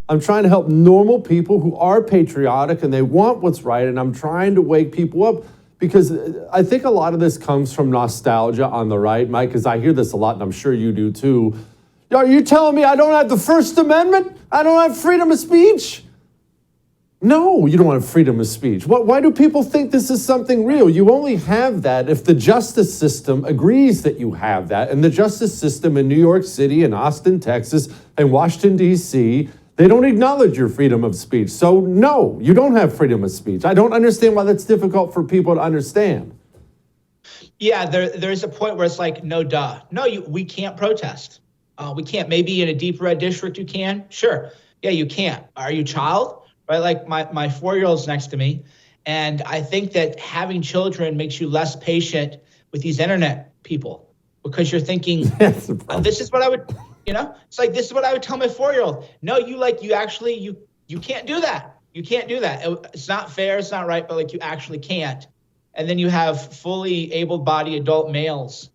I'm trying to help normal people who are patriotic and they want what's right, and I'm trying to wake people up because I think a lot of this comes from nostalgia on the right, Mike, because I hear this a lot, and I'm sure you do too. Are you telling me I don't have the First Amendment? I don't have freedom of speech? No, you don't have freedom of speech. Why do people think this is something real? You only have that if the justice system agrees that you have that. And the justice system in New York City and Austin, Texas, and Washington, D.C., they don't acknowledge your freedom of speech. So no, you don't have freedom of speech. I don't understand why that's difficult for people to understand. Yeah, there's a point where it's like, no, duh. No, we can't protest. We can't. Maybe in a deep red district you can. Sure. Yeah, you can't. Are you a child? Right? Like my 4-year-old's next to me. And I think that having children makes you less patient with these internet people because you're thinking, this is what I would, it's like, this is what I would tell my 4-year-old. No, you can't do that. You can't do that. It's not fair. It's not right. But like, you actually can't. And then you have fully able-bodied adult males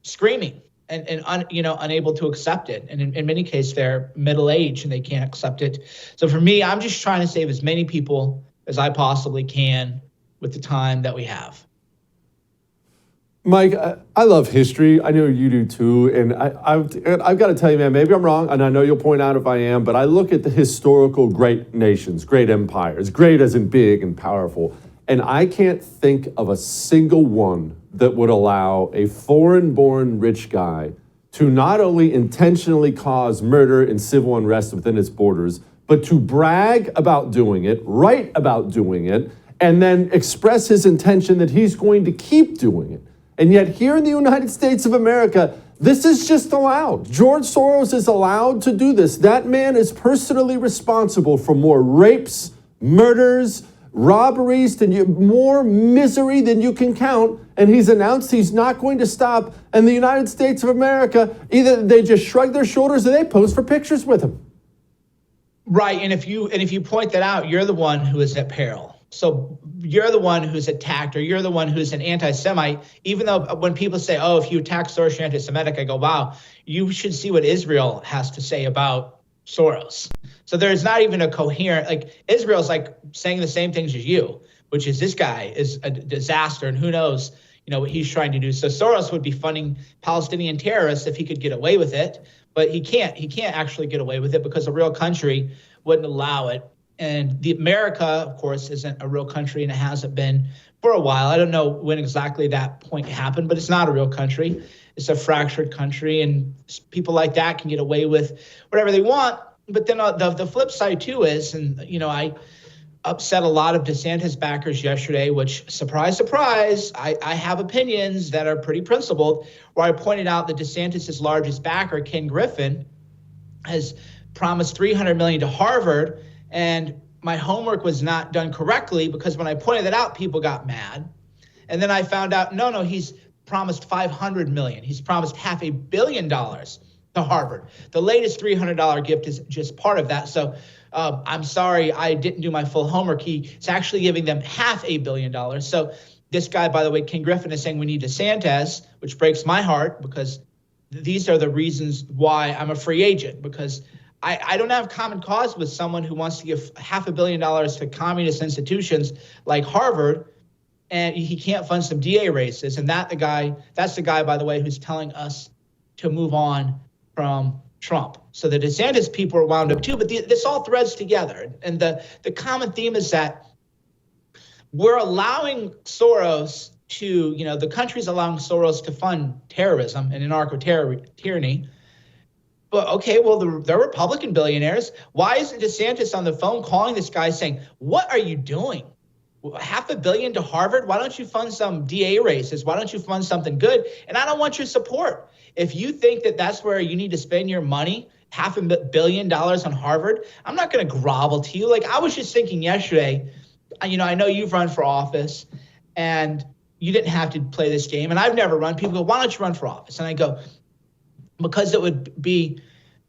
screaming and unable to accept it. And in many cases, they're middle-aged and they can't accept it. So for me, I'm just trying to save as many people as I possibly can with the time that we have. Mike, I love history. I know you do too. And I've got to tell you, man, maybe I'm wrong, and I know you'll point out if I am, but I look at the historical great nations, great empires, great as in big and powerful, and I can't think of a single one that would allow a foreign-born rich guy to not only intentionally cause murder and civil unrest within its borders, but to brag about doing it, write about doing it, and then express his intention that he's going to keep doing it. And yet here in the United States of America, this is just allowed. George Soros is allowed to do this. That man is personally responsible for more rapes, murders, robberies, more misery than you can count, and he's announced he's not going to stop. And the United States of America, either they just shrug their shoulders or they pose for pictures with him. Right, and if you point that out, you're the one who is at peril. So you're the one who's attacked, or you're the one who's an anti-Semite, even though when people say, oh, if you attack Soros, you're anti-Semitic, I go, wow, you should see what Israel has to say about Soros. So there's not even a coherent, like Israel's like saying the same things as you, which is this guy is a disaster and who knows, what he's trying to do. So Soros would be funding Palestinian terrorists if he could get away with it, but he can't actually get away with it because a real country wouldn't allow it. And America, of course, isn't a real country and it hasn't been for a while. I don't know when exactly that point happened, but it's not a real country. It's a fractured country and people like that can get away with whatever they want. But then the flip side too is, and I upset a lot of DeSantis backers yesterday, which surprise, surprise, I have opinions that are pretty principled, where I pointed out that DeSantis' largest backer, Ken Griffin, has promised $300 million to Harvard. And my homework was not done correctly because when I pointed that out, people got mad. And then I found out, no, he's promised $500 million. He's promised $500 million to Harvard. The latest $300 gift is just part of that. So I'm sorry, I didn't do my full homework. He's actually giving them $500 million. So this guy, by the way, Ken Griffin, is saying we need DeSantis, which breaks my heart because these are the reasons why I'm a free agent, because I don't have common cause with someone who wants to give $500 million to communist institutions like Harvard, and he can't fund some DA races. And that's the guy, by the way, who's telling us to move on from Trump. So the DeSantis people are wound up too, but this all threads together. And the common theme is that we're allowing Soros to, the country's allowing Soros to fund terrorism and anarcho-tyranny. But okay, well, they're Republican billionaires. Why isn't DeSantis on the phone calling this guy saying, what are you doing? $500 million to Harvard? Why don't you fund some DA races? Why don't you fund something good? And I don't want your support. If you think that that's where you need to spend your money, $500 million on Harvard, I'm not going to grovel to you. Like I was just thinking yesterday, I know you've run for office and you didn't have to play this game. And I've never run. People go, why don't you run for office? And I go, because it would be,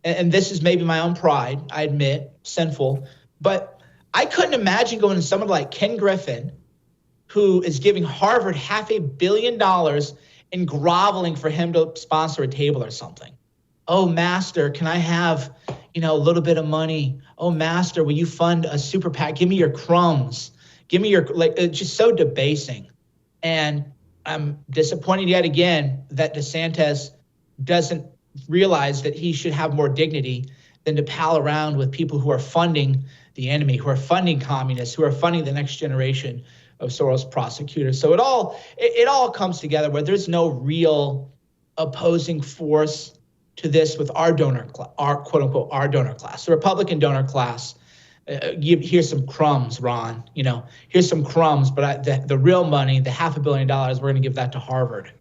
and this is maybe my own pride, I admit, sinful, but I couldn't imagine going to someone like Ken Griffin, who is giving Harvard $500 million and groveling for him to sponsor a table or something. Oh, master, can I have, a little bit of money? Oh, master, will you fund a super PAC? Give me your crumbs. Give me your, it's just so debasing. And I'm disappointed yet again that DeSantis doesn't realize that he should have more dignity than to pal around with people who are funding the enemy, who are funding communists, who are funding the next generation of Soros prosecutors. So it all comes together where there's no real opposing force to this with our donor class, our quote unquote, our donor class, the Republican donor class. Here's some crumbs, Ron. Here's some crumbs, but the real money, the $500 million, we're going to give that to Harvard.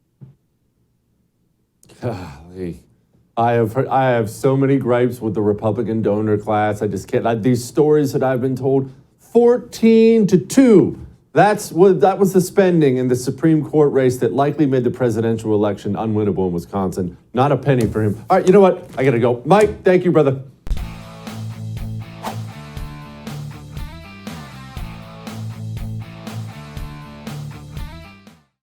Golly. I have so many gripes with the Republican donor class. I just can't. These stories that I've been told, 14-2. That was the spending in the Supreme Court race that likely made the presidential election unwinnable in Wisconsin. Not a penny for him. All right, you know what? I got to go. Mike, thank you, brother.